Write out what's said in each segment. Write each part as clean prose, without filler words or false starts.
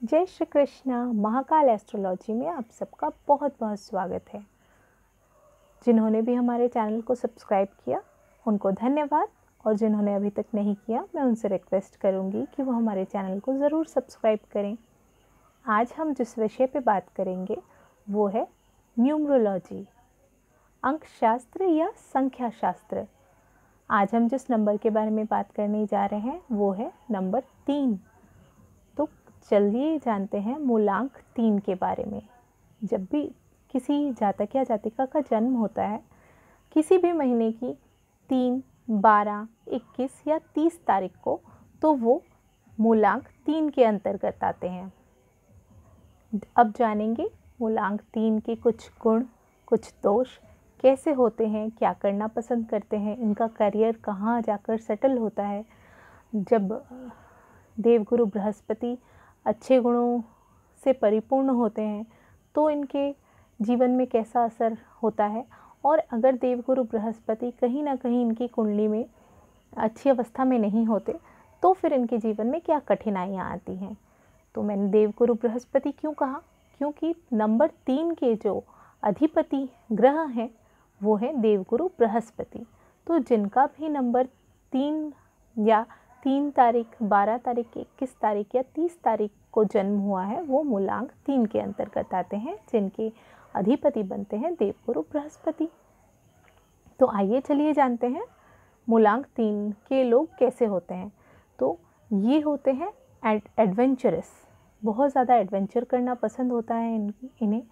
जय श्री कृष्णा। महाकाल एस्ट्रोलॉजी में आप सबका बहुत बहुत स्वागत है। जिन्होंने भी हमारे चैनल को सब्सक्राइब किया उनको धन्यवाद, और जिन्होंने अभी तक नहीं किया मैं उनसे रिक्वेस्ट करूंगी कि वो हमारे चैनल को ज़रूर सब्सक्राइब करें। आज हम जिस विषय पे बात करेंगे वो है न्यूमरोलॉजी, अंक शास्त्र या संख्या शास्त्र। आज हम जिस नंबर के बारे में बात करने जा रहे हैं वो है नंबर 3। तो चलिए जानते हैं मूलांक 3 के बारे में। जब भी किसी जातक या जातिका का जन्म होता है, किसी भी महीने की 3, 12, 21 या 30 तारीख को, तो वो मूलांक 3 के अंतर्गत आते हैं। अब जानेंगे मूलांक 3 के कुछ गुण, कुछ दोष कैसे होते हैं, क्या करना पसंद करते हैं, इनका करियर कहाँ जाकर सेटल होता है। जब देवगुरु बृहस्पति अच्छे गुणों से परिपूर्ण होते हैं तो इनके जीवन में कैसा असर होता है, और अगर देवगुरु बृहस्पति कहीं ना कहीं इनकी कुंडली में अच्छी अवस्था में नहीं होते तो फिर इनके जीवन में क्या कठिनाइयाँ आती हैं। तो मैंने देवगुरु बृहस्पति क्यों कहा, क्योंकि नंबर 3 के जो अधिपति ग्रह हैं वो है देवगुरु बृहस्पति। तो जिनका भी नंबर 3 या 3 तारीख, 12 तारीख, 21 तारीख या 30 तारीख को जन्म हुआ है वो मूलांक 3 के अंतर्गत आते हैं, जिनके अधिपति बनते हैं देवगुरु बृहस्पति। तो आइए चलिए जानते हैं मूलांक 3 के लोग कैसे होते हैं। तो ये होते हैं एडवेंचरस, बहुत ज़्यादा एडवेंचर करना पसंद होता है इन्हें।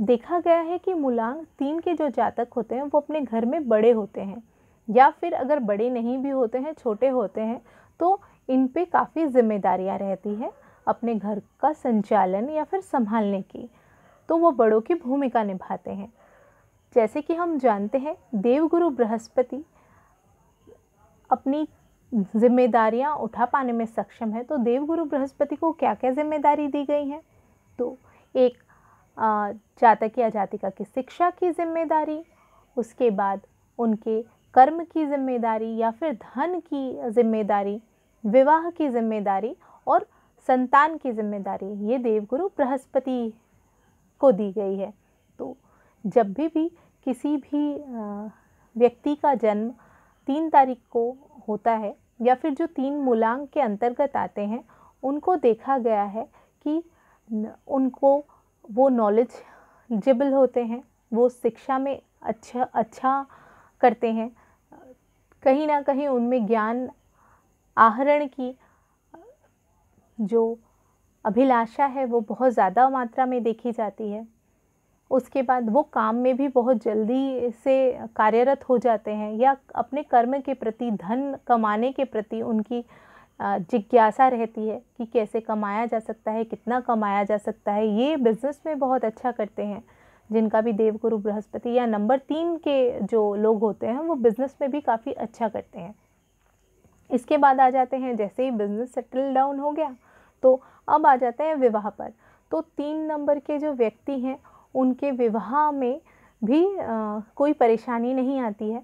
देखा गया है कि मूलांक 3 के जो जातक होते हैं वो अपने घर में बड़े होते हैं, या फिर अगर बड़े नहीं भी होते हैं, छोटे होते हैं, तो इन पे काफ़ी जिम्मेदारियां रहती है अपने घर का संचालन या फिर संभालने की, तो वो बड़ों की भूमिका निभाते हैं। जैसे कि हम जानते हैं देवगुरु बृहस्पति अपनी जिम्मेदारियां उठा पाने में सक्षम है। तो देवगुरु बृहस्पति को क्या क्या जिम्मेदारी दी गई हैं, तो एक जातक या जातिका की शिक्षा की जिम्मेदारी, उसके बाद उनके कर्म की जिम्मेदारी या फिर धन की जिम्मेदारी, विवाह की जिम्मेदारी और संतान की जिम्मेदारी, ये देवगुरु बृहस्पति को दी गई है। तो जब भी किसी भी व्यक्ति का जन्म 3 तारीख को होता है या फिर जो 3 मूलांक के अंतर्गत आते हैं, उनको देखा गया है कि उनको वो नॉलेजेबल होते हैं, वो शिक्षा में अच्छा करते हैं, कहीं ना कहीं उनमें ज्ञान आहरण की जो अभिलाषा है वो बहुत ज़्यादा मात्रा में देखी जाती है। उसके बाद वो काम में भी बहुत जल्दी से कार्यरत हो जाते हैं, या अपने कर्म के प्रति, धन कमाने के प्रति उनकी जिज्ञासा रहती है कि कैसे कमाया जा सकता है, कितना कमाया जा सकता है। ये बिज़नेस में बहुत अच्छा करते हैं जिनका भी देवगुरु बृहस्पति या नंबर 3 के जो लोग होते हैं वो बिज़नेस में भी काफ़ी अच्छा करते हैं। इसके बाद आ जाते हैं, जैसे ही बिज़नेस सेटल डाउन हो गया तो अब आ जाते हैं विवाह पर। तो 3 नंबर के जो व्यक्ति हैं उनके विवाह में भी कोई परेशानी नहीं आती है,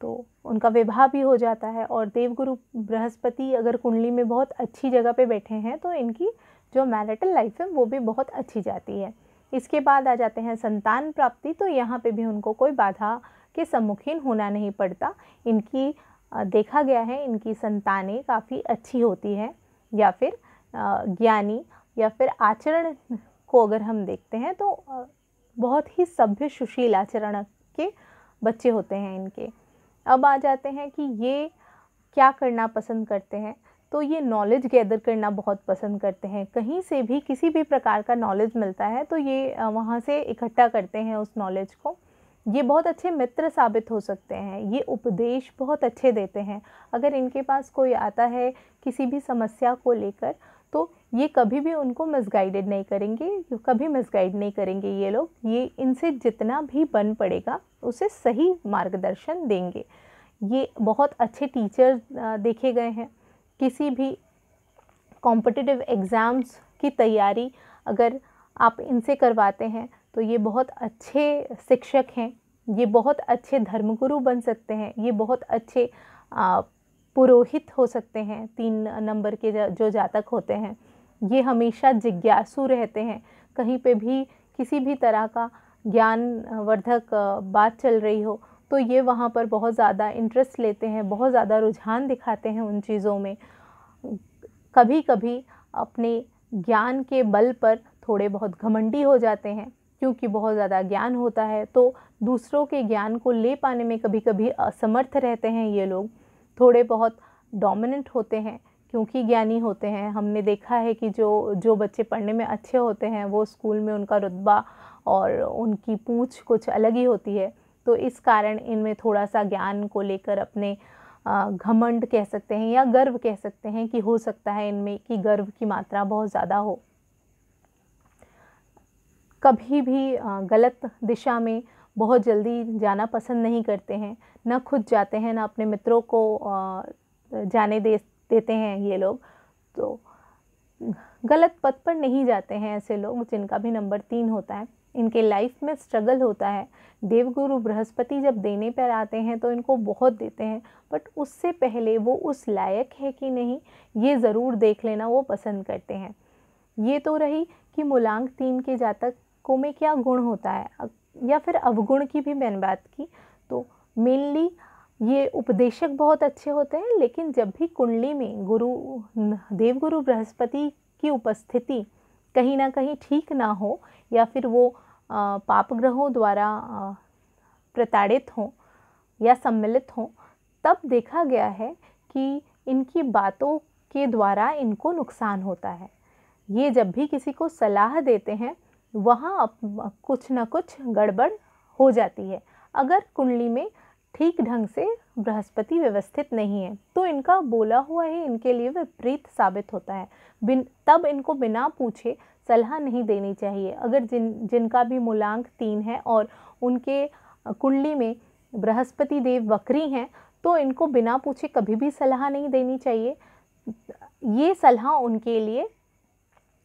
तो उनका विवाह भी हो जाता है। और देवगुरु बृहस्पति अगर कुंडली में बहुत अच्छी जगह पे बैठे हैं तो इनकी जो मैरिटल लाइफ है वो भी बहुत अच्छी जाती है। इसके बाद आ जाते हैं संतान प्राप्ति। तो यहाँ पे भी उनको कोई बाधा के सम्मुखीन होना नहीं पड़ता। इनकी देखा गया है इनकी संतानें काफ़ी अच्छी होती है, या फिर ज्ञानी, या फिर आचरण को अगर हम देखते हैं तो बहुत ही सभ्य सुशील आचरण के बच्चे होते हैं इनके। अब आ जाते हैं कि ये क्या करना पसंद करते हैं, तो ये नॉलेज गैदर करना बहुत पसंद करते हैं। कहीं से भी किसी भी प्रकार का नॉलेज मिलता है तो ये वहाँ से इकट्ठा करते हैं उस नॉलेज को। ये बहुत अच्छे मित्र साबित हो सकते हैं, ये उपदेश बहुत अच्छे देते हैं। अगर इनके पास कोई आता है किसी भी समस्या को लेकर तो ये कभी भी उनको मिसगाइडेड नहीं करेंगे, कभी मिसगाइड नहीं करेंगे ये लोग। ये इनसे जितना भी बन पड़ेगा उसे सही मार्गदर्शन देंगे। ये बहुत अच्छे टीचर देखे गए हैं। किसी भी कॉम्पिटिटिव एग्ज़ाम्स की तैयारी अगर आप इनसे करवाते हैं तो ये बहुत अच्छे शिक्षक हैं, ये बहुत अच्छे धर्मगुरु बन सकते हैं, ये बहुत अच्छे पुरोहित हो सकते हैं। 3 नंबर के जो जातक होते हैं ये हमेशा जिज्ञासु रहते हैं। कहीं पे भी किसी भी तरह का ज्ञानवर्धक बात चल रही हो तो ये वहाँ पर बहुत ज़्यादा इंटरेस्ट लेते हैं, बहुत ज़्यादा रुझान दिखाते हैं उन चीज़ों में। कभी कभी अपने ज्ञान के बल पर थोड़े बहुत घमंडी हो जाते हैं, क्योंकि बहुत ज़्यादा ज्ञान होता है तो दूसरों के ज्ञान को ले पाने में कभी कभी असमर्थ रहते हैं। ये लोग थोड़े बहुत डोमिनेंट होते हैं क्योंकि ज्ञानी होते हैं। हमने देखा है कि जो बच्चे पढ़ने में अच्छे होते हैं वो स्कूल में उनका रुतबा और उनकी पूंछ कुछ अलग ही होती है। तो इस कारण इनमें थोड़ा सा ज्ञान को लेकर अपने घमंड कह सकते हैं या गर्व कह सकते हैं कि हो सकता है इनमें कि गर्व की मात्रा बहुत ज़्यादा हो। कभी भी गलत दिशा में बहुत जल्दी जाना पसंद नहीं करते हैं, न खुद जाते हैं न अपने मित्रों को जाने देते हैं ये लोग। तो गलत पथ पर नहीं जाते हैं ऐसे लोग जिनका भी नंबर 3 होता है। इनके लाइफ में स्ट्रगल होता है। देवगुरु बृहस्पति जब देने पर आते हैं तो इनको बहुत देते हैं, बट उससे पहले वो उस लायक है कि नहीं ये ज़रूर देख लेना वो पसंद करते हैं। ये तो रही कि मूलांक 3 के जातकों में क्या गुण होता है, या फिर अवगुण की भी मैंने बात की। तो मेनली ये उपदेशक बहुत अच्छे होते हैं, लेकिन जब भी कुंडली में देवगुरु बृहस्पति की उपस्थिति कहीं ना कहीं ठीक ना हो या फिर वो पाप ग्रहों द्वारा प्रताड़ित हों या सम्मिलित हों, तब देखा गया है कि इनकी बातों के द्वारा इनको नुकसान होता है। ये जब भी किसी को सलाह देते हैं वहाँ कुछ न कुछ गड़बड़ हो जाती है। अगर कुंडली में ठीक ढंग से बृहस्पति व्यवस्थित नहीं है तो इनका बोला हुआ ही इनके लिए विपरीत साबित होता है। तब इनको बिना पूछे सलाह नहीं देनी चाहिए। अगर जिनका भी मूलांक 3 है और उनके कुंडली में बृहस्पति देव वक्री हैं तो इनको बिना पूछे कभी भी सलाह नहीं देनी चाहिए। ये सलाह उनके लिए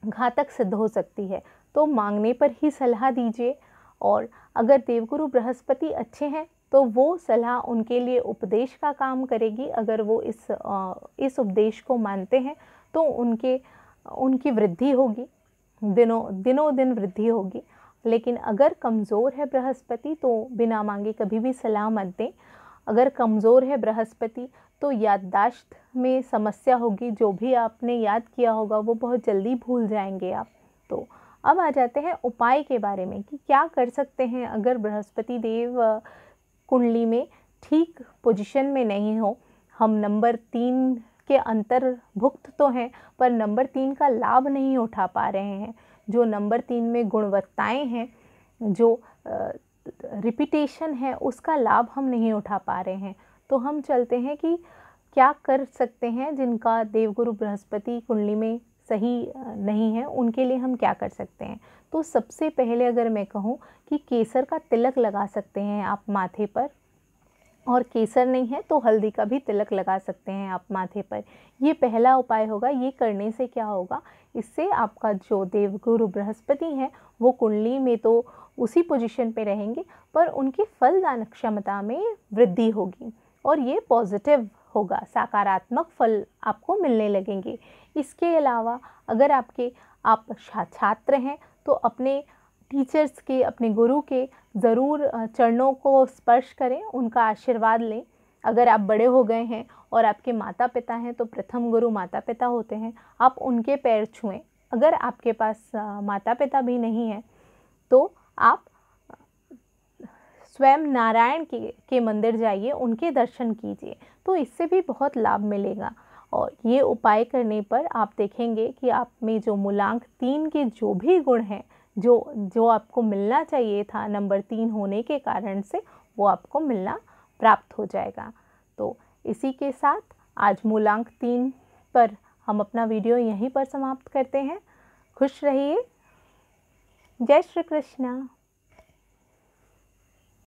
घातक सिद्ध हो सकती है, तो मांगने पर ही सलाह दीजिए। और अगर देवगुरु बृहस्पति अच्छे हैं तो वो सलाह उनके लिए उपदेश का काम करेगी। अगर वो इस उपदेश को मानते हैं तो उनकी वृद्धि होगी, दिनों दिन वृद्धि होगी। लेकिन अगर कमज़ोर है बृहस्पति तो बिना मांगे कभी भी सलाह मत दें। अगर कमज़ोर है बृहस्पति तो याददाश्त में समस्या होगी, जो भी आपने याद किया होगा वो बहुत जल्दी भूल जाएंगे आप। तो अब आ जाते हैं उपाय के बारे में कि क्या कर सकते हैं अगर बृहस्पति देव कुंडली में ठीक पोजीशन में नहीं हो। हम नंबर 3 के अंतर्भुक्त तो हैं पर नंबर 3 का लाभ नहीं उठा पा रहे हैं। जो नंबर 3 में गुणवत्ताएं हैं, जो रिपीटेशन है, उसका लाभ हम नहीं उठा पा रहे हैं। तो हम चलते हैं कि क्या कर सकते हैं जिनका देवगुरु बृहस्पति कुंडली में सही नहीं है, उनके लिए हम क्या कर सकते हैं। तो सबसे पहले अगर मैं कहूँ कि केसर का तिलक लगा सकते हैं आप माथे पर, और केसर नहीं है तो हल्दी का भी तिलक लगा सकते हैं आप माथे पर। ये पहला उपाय होगा। ये करने से क्या होगा, इससे आपका जो देवगुरु बृहस्पति हैं वो कुंडली में तो उसी पोजीशन पे रहेंगे पर उनकी फलदान क्षमता में वृद्धि होगी और ये पॉजिटिव होगा, सकारात्मक फल आपको मिलने लगेंगे। इसके अलावा अगर आप छात्र हैं तो अपने टीचर्स के, अपने गुरु के ज़रूर चरणों को स्पर्श करें, उनका आशीर्वाद लें। अगर आप बड़े हो गए हैं और आपके माता पिता हैं तो प्रथम गुरु माता पिता होते हैं, आप उनके पैर छुएं। अगर आपके पास माता पिता भी नहीं है तो आप स्वयं नारायण के मंदिर जाइए, उनके दर्शन कीजिए, तो इससे भी बहुत लाभ मिलेगा। और ये उपाय करने पर आप देखेंगे कि आप में जो मूलांक 3 के जो भी गुण हैं, जो आपको मिलना चाहिए था नंबर 3 होने के कारण से, वो आपको मिलना प्राप्त हो जाएगा। तो इसी के साथ आज मूलांक 3 पर हम अपना वीडियो यहीं पर समाप्त करते हैं। खुश रहिए। जय श्री कृष्णा।